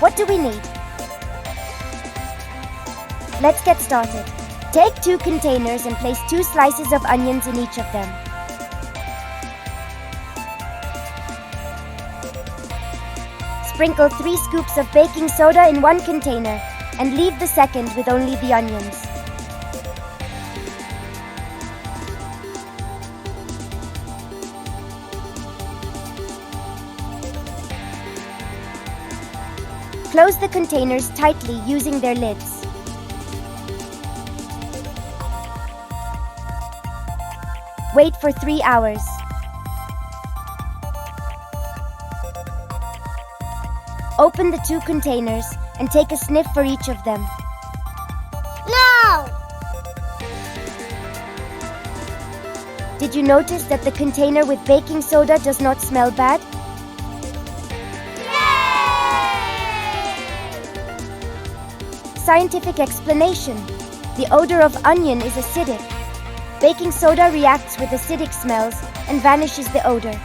What do we need? Let's get started. Take 2 containers and place 2 slices of onions in each of them. Sprinkle 3 scoops of baking soda in 1 container and leave the second with only the onions. Close the containers tightly using their lids. Wait for 3 hours. Open the 2 containers and take a sniff for each of them. No! Did you notice that the container with baking soda does not smell bad? Scientific explanation. The odor of onion is acidic. Baking soda reacts with acidic smells and vanishes the odor.